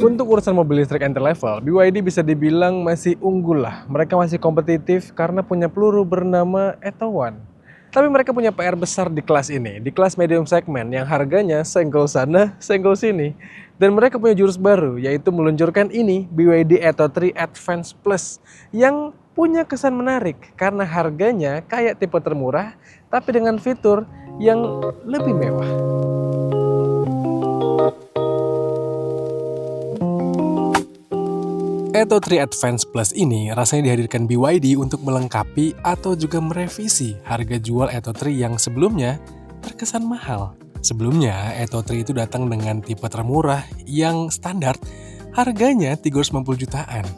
Untuk urusan mobil listrik entry level, BYD bisa dibilang masih unggul lah. Mereka masih kompetitif karena punya peluru bernama Etowan. Tapi mereka punya PR besar di kelas ini, di kelas medium segmen yang harganya senggol sana, senggol sini. Dan mereka punya jurus baru, yaitu meluncurkan ini, BYD Atto 3 Advance Plus, yang punya kesan menarik karena harganya kayak tipe termurah, tapi dengan fitur yang lebih mewah. Atto 3 Advance Plus ini rasanya dihadirkan BYD untuk melengkapi atau juga merevisi harga jual Atto 3 yang sebelumnya terkesan mahal. Sebelumnya, Atto 3 itu datang dengan tipe termurah yang standar, harganya 350 jutaan.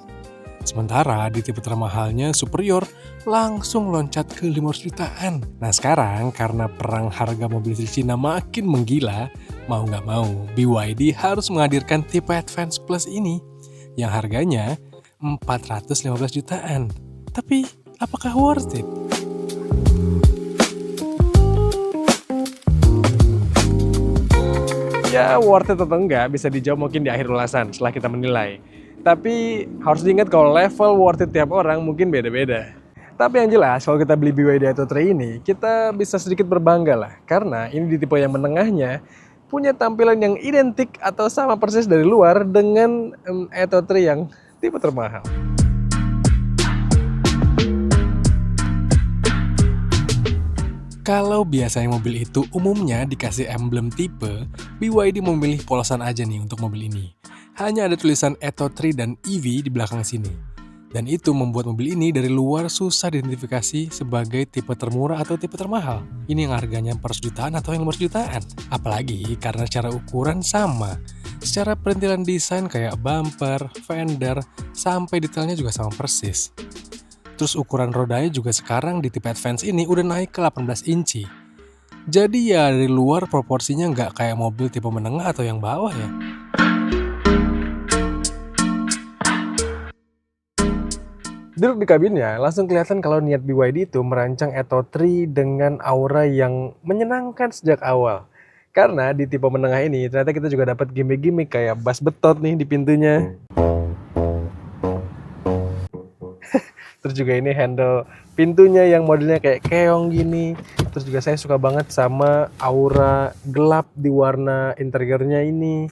Sementara di tipe termahalnya superior langsung loncat ke 500 jutaan. Nah sekarang karena perang harga mobil listrik Cina makin menggila, mau nggak mau BYD harus menghadirkan tipe Advance Plus ini yang harganya 415 jutaan. Tapi apakah worth it? Ya worth it atau enggak bisa dijawab mungkin di akhir ulasan setelah kita menilai. Tapi harus diingat kalau level worth it tiap orang mungkin beda-beda. Tapi yang jelas kalau kita beli BYD Atto 3 ini, kita bisa sedikit berbangga lah. Karena ini di tipe yang menengahnya punya tampilan yang identik atau sama persis dari luar dengan Atto 3 yang tipe termahal. Kalau biasanya mobil itu umumnya dikasih emblem tipe, BYD memilih polosan aja nih untuk mobil ini. Hanya ada tulisan Atto 3 dan EV di belakang sini. Dan itu membuat mobil ini dari luar susah diidentifikasi sebagai tipe termurah atau tipe termahal. Ini yang harganya 400 jutaan atau yang 500 jutaan. Apalagi karena secara ukuran sama. Secara perintilan desain kayak bumper, fender, sampai detailnya juga sama persis. Terus ukuran rodanya juga sekarang di tipe Advance ini udah naik ke 18 inci. Jadi ya dari luar proporsinya nggak kayak mobil tipe menengah atau yang bawah ya. Duduk di kabinnya, langsung kelihatan kalau niat BYD itu merancang Atto 3 dengan aura yang menyenangkan sejak awal. Karena di tipe menengah ini, ternyata kita juga dapat gimmick-gimmick kayak bas betot nih di pintunya. Terus juga ini handle pintunya yang modelnya kayak keong gini. Terus juga saya suka banget sama aura gelap di warna interiornya ini.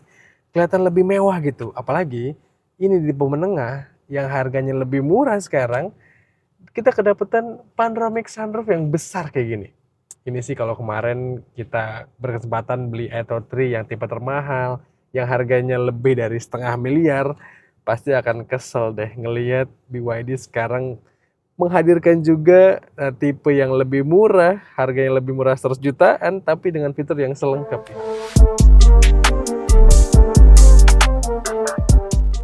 Kelihatan lebih mewah gitu. Apalagi ini di tipe menengah yang harganya lebih murah sekarang, kita kedapetan panoramic sunroof yang besar kayak gini. Ini sih kalau kemarin kita berkesempatan beli Atto 3 yang tipe termahal, yang harganya lebih dari 500 miliar, pasti akan kesel deh ngelihat BYD sekarang menghadirkan juga tipe yang lebih murah, harganya lebih murah 100 jutaan, tapi dengan fitur yang selengkap.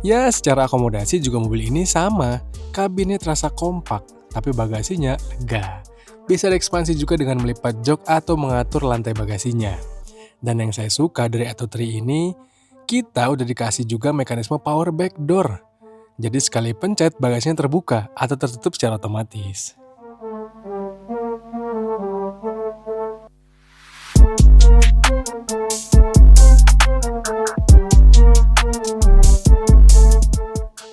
Ya, secara akomodasi juga mobil ini sama. Kabinnya terasa kompak, tapi bagasinya lega. Bisa diekspansi juga dengan melipat jok atau mengatur lantai bagasinya. Dan yang saya suka dari Atto 3 ini, kita udah dikasih juga mekanisme power back door. Jadi sekali pencet, bagasinya terbuka atau tertutup secara otomatis.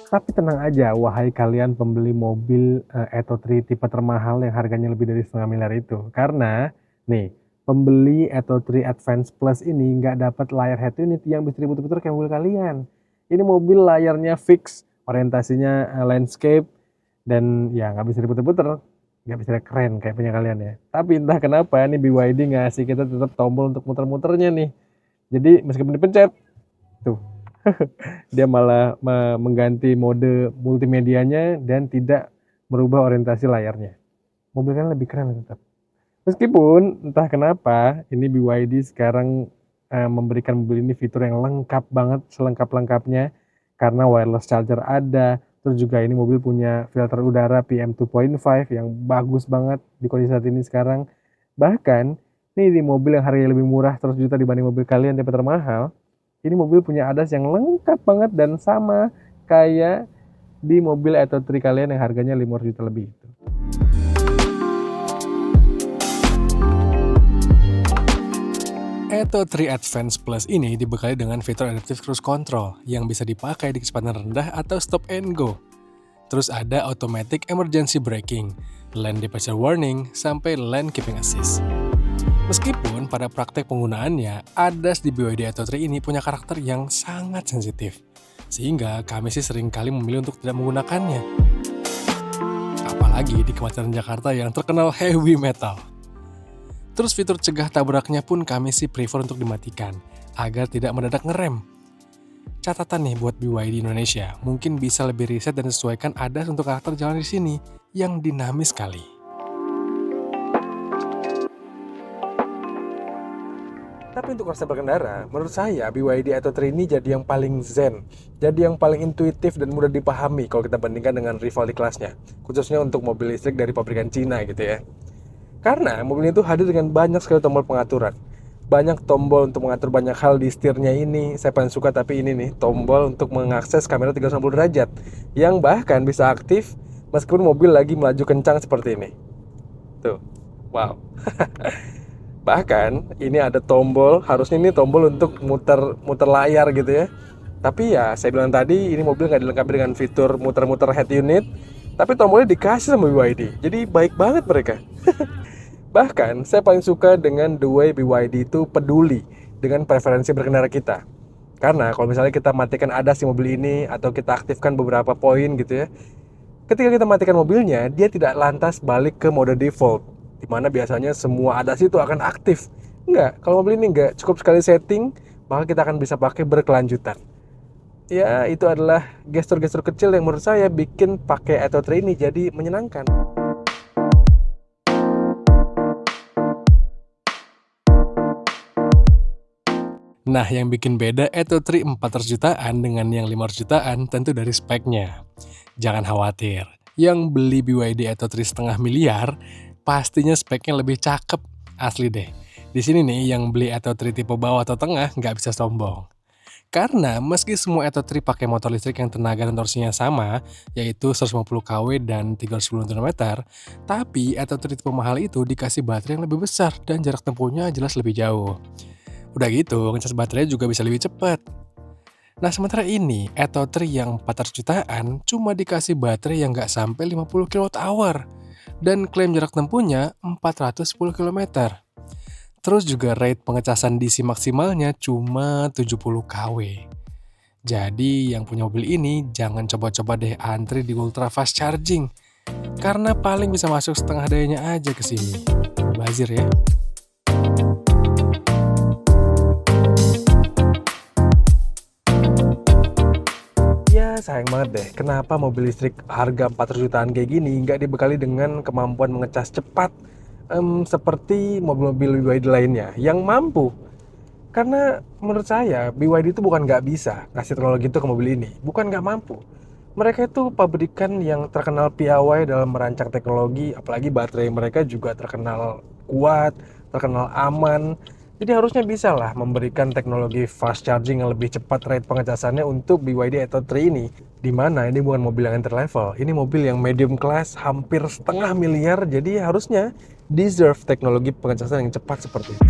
Tapi tenang aja, wahai kalian pembeli mobil Atto 3 tipe termahal yang harganya lebih dari 500 miliar itu. Karena, nih, pembeli Atto 3 Advance Plus ini nggak dapat layar head unit yang bisa diputar-putar kayak mobil kalian. Ini mobil layarnya fix, orientasinya landscape, dan ya nggak bisa diputar-putar. Nggak bisa keren kayak punya kalian ya. Tapi entah kenapa nih BYD ngasih kita tetap tombol untuk muter-muternya nih. Jadi meskipun dipencet, tuh. Dia malah mengganti mode multimedianya dan tidak merubah orientasi layarnya. Mobil kan lebih keren tetap. Meskipun entah kenapa ini BYD sekarang memberikan mobil ini fitur yang lengkap banget, selengkap-lengkapnya. Karena wireless charger ada, terus juga ini mobil punya filter udara PM 2.5 yang bagus banget di kondisi saat ini sekarang. Bahkan, ini di mobil yang harganya lebih murah 100 juta dibanding mobil kalian tipe termahal, ini mobil punya ADAS yang lengkap banget dan sama kayak di mobil Atto 3 kalian yang harganya 500 juta lebih. Atto 3 Advance Plus ini dibekali dengan fitur Adaptive Cruise Control yang bisa dipakai di kecepatan rendah atau stop and go. Terus ada Automatic Emergency Braking, Lane Departure Warning, sampai Lane Keeping Assist. Meskipun pada praktek penggunaannya, ADAS di BYD Atto 3 ini punya karakter yang sangat sensitif, sehingga kami sih sering kali memilih untuk tidak menggunakannya. Apalagi di kemacetan Jakarta yang terkenal heavy metal. Terus fitur cegah tabraknya pun kami sih prefer untuk dimatikan, agar tidak mendadak ngerem. Catatan nih buat BYD Indonesia, mungkin bisa lebih riset dan sesuaikan ADAS untuk karakter jalan di sini, yang dinamis sekali. Tapi untuk rasa berkendara, menurut saya BYD Atto 3 ini jadi yang paling zen, jadi yang paling intuitif dan mudah dipahami kalau kita bandingkan dengan rival di kelasnya, khususnya untuk mobil listrik dari pabrikan Cina gitu ya. Karena mobil itu hadir dengan banyak sekali tombol pengaturan. Banyak tombol untuk mengatur banyak hal di setirnya ini. Saya paling suka tapi ini nih, tombol untuk mengakses kamera 360 derajat. Yang bahkan bisa aktif meskipun mobil lagi melaju kencang seperti ini. Tuh, wow. Bahkan ini ada tombol, harusnya ini tombol untuk muter layar gitu ya. Tapi ya, saya bilang tadi ini mobil nggak dilengkapi dengan fitur muter-muter head unit. Tapi tombolnya dikasih sama BYD. Jadi baik banget mereka. Bahkan, saya paling suka dengan the way BYD itu peduli dengan preferensi berkendara kita. Karena kalau misalnya kita matikan ADAS di mobil ini atau kita aktifkan beberapa poin gitu ya, ketika kita matikan mobilnya, dia tidak lantas balik ke mode default, di mana biasanya semua ADAS itu akan aktif. Enggak, kalau mobil ini enggak, cukup sekali setting, maka kita akan bisa pakai berkelanjutan. Ya, itu adalah gestur-gestur kecil yang menurut saya bikin pakai Atto 3 ini jadi menyenangkan. Nah, yang bikin beda Atto 3 400 jutaan dengan yang 500 jutaan tentu dari speknya. Jangan khawatir, yang beli BYD Atto 3 setengah miliar, pastinya speknya lebih cakep, asli deh. Di sini nih, yang beli Atto 3 tipe bawah atau tengah nggak bisa sombong. Karena meski semua Atto 3 pakai motor listrik yang tenaga dan torsinya sama, yaitu 150 kW dan 310 Nm, tapi Atto 3 tipe mahal itu dikasih baterai yang lebih besar dan jarak tempuhnya jelas lebih jauh. Udah gitu, ngecas baterai juga bisa lebih cepat. Nah, sementara ini, Atto 3 yang 400 jutaan cuma dikasih baterai yang nggak sampai 50 kWh dan klaim jarak tempuhnya 410 km. Terus juga rate pengecasan DC maksimalnya cuma 70 kW. Jadi, yang punya mobil ini jangan coba-coba deh antri di ultra fast charging, karena paling bisa masuk setengah dayanya aja ke sini. Bazir ya. Sayang banget deh, kenapa mobil listrik harga 400 jutaan kayak gini nggak dibekali dengan kemampuan mengecas cepat seperti mobil-mobil BYD lainnya yang mampu. Karena menurut saya BYD itu bukan nggak bisa ngasih teknologi itu ke mobil ini, bukan nggak mampu. Mereka itu pabrikan yang terkenal piawai dalam merancang teknologi, apalagi baterai mereka juga terkenal kuat, terkenal aman. Jadi harusnya bisa lah memberikan teknologi fast charging yang lebih cepat rate pengecasannya untuk BYD Atto 3 ini. Dimana ini bukan mobil yang entry level, ini mobil yang medium class hampir setengah miliar, jadi harusnya deserve teknologi pengecasan yang cepat seperti itu.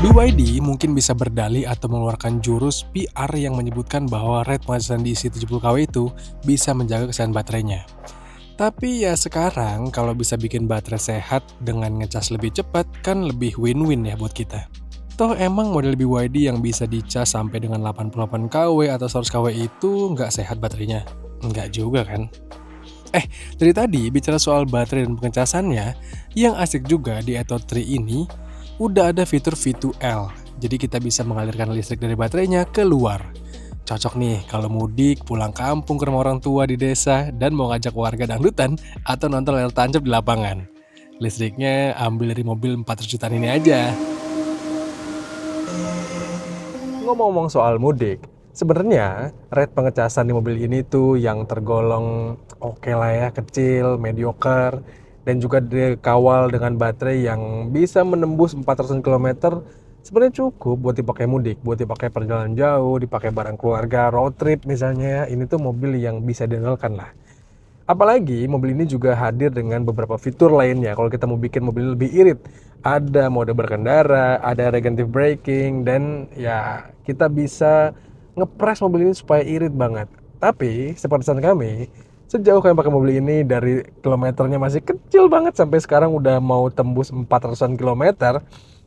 BYD mungkin bisa berdalih atau mengeluarkan jurus PR yang menyebutkan bahwa rate pengecasan DC 70 kW itu bisa menjaga kesehatan baterainya. Tapi ya sekarang kalau bisa bikin baterai sehat dengan ngecas lebih cepat kan lebih win-win ya buat kita. Toh emang model BYD yang bisa dicas sampai dengan 88 kW atau 100 kW itu nggak sehat baterainya? Nggak juga kan? Dari tadi bicara soal baterai dan pengecasannya, yang asik juga di Atto 3 ini udah ada fitur V2L. Jadi kita bisa mengalirkan listrik dari baterainya keluar. Cocok nih kalau mudik, pulang kampung ke rumah orang tua di desa, dan mau ngajak warga dangdutan atau nonton layar tancap di lapangan. Listriknya ambil dari mobil 400 jutaan ini aja. Ngomong-ngomong soal mudik, sebenarnya rate pengecasan di mobil ini tuh yang tergolong oke lah ya, kecil, mediocre, dan juga dikawal dengan baterai yang bisa menembus 400 km. Sebenarnya cukup buat dipakai mudik, buat dipakai perjalanan jauh, dipakai bareng keluarga, road trip misalnya ya. Ini tuh mobil yang bisa diandalkan lah. Apalagi mobil ini juga hadir dengan beberapa fitur lainnya kalau kita mau bikin mobil ini lebih irit. Ada mode berkendara, ada regenerative braking, dan ya kita bisa ngepres mobil ini supaya irit banget. Tapi seperti saran kami, sejauh kami pakai mobil ini dari kilometernya masih kecil banget sampai sekarang udah mau tembus 400-an kilometer,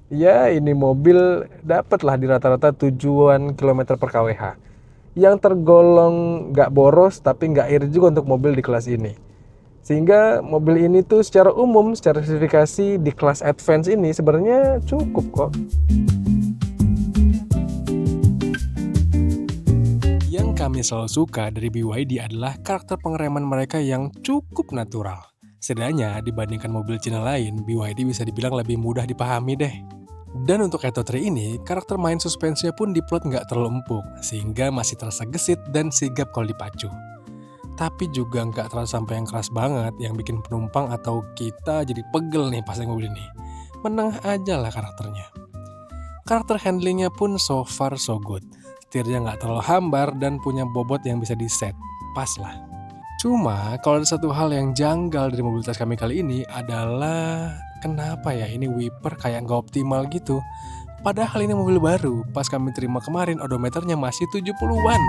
ya ini mobil dapatlah di rata-rata tujuan kilometer per kWh yang tergolong nggak boros tapi nggak irit juga untuk mobil di kelas ini. Sehingga mobil ini tuh secara umum, secara spesifikasi di kelas advance ini sebenarnya cukup kok. Yang kami selalu suka dari BYD adalah karakter pengereman mereka yang cukup natural. Setidaknya dibandingkan mobil Cina lain, BYD bisa dibilang lebih mudah dipahami deh. Dan untuk Atto 3 ini, karakter main suspensinya pun diplot nggak terlalu empuk, sehingga masih terasa gesit dan sigap kalau dipacu. Tapi juga nggak terlalu sampai yang keras banget, yang bikin penumpang atau kita jadi pegel nih pas naik mobil ini. Menengah aja lah karakternya. Karakter handlingnya pun so far so good. Setirnya nggak terlalu hambar dan punya bobot yang bisa di-set. Pas lah. Cuma kalau ada satu hal yang janggal dari mobilitas kami kali ini adalah kenapa ya ini wiper kayak nggak optimal gitu. Padahal ini mobil baru, pas kami terima kemarin odometernya masih 70-an.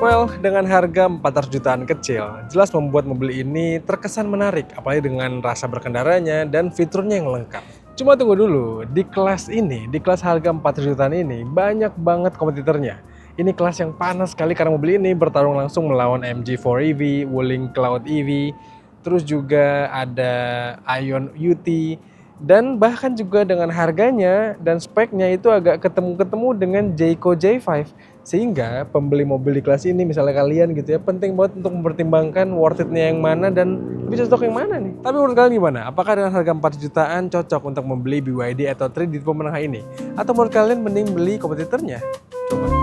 Well, dengan harga 400 jutaan kecil, jelas membuat mobil ini terkesan menarik, apalagi dengan rasa berkendaranya dan fiturnya yang lengkap. Cuma tunggu dulu, di kelas ini, di kelas harga 400 jutaan ini, banyak banget kompetitornya. Ini kelas yang panas sekali karena mobil ini bertarung langsung melawan MG4 EV, Wuling Cloud EV, terus juga ada Ion UT, dan bahkan juga dengan harganya dan speknya itu agak ketemu-ketemu dengan Jayco J5. Sehingga pembeli mobil di kelas ini, misalnya kalian gitu ya, penting banget untuk mempertimbangkan worth it-nya yang mana dan lebih cocok yang mana nih. Tapi menurut kalian gimana? Apakah dengan harga 4 jutaan cocok untuk membeli BYD Atto 3 di tipe menengah ini? Atau menurut kalian mending beli kompetitornya? Coba.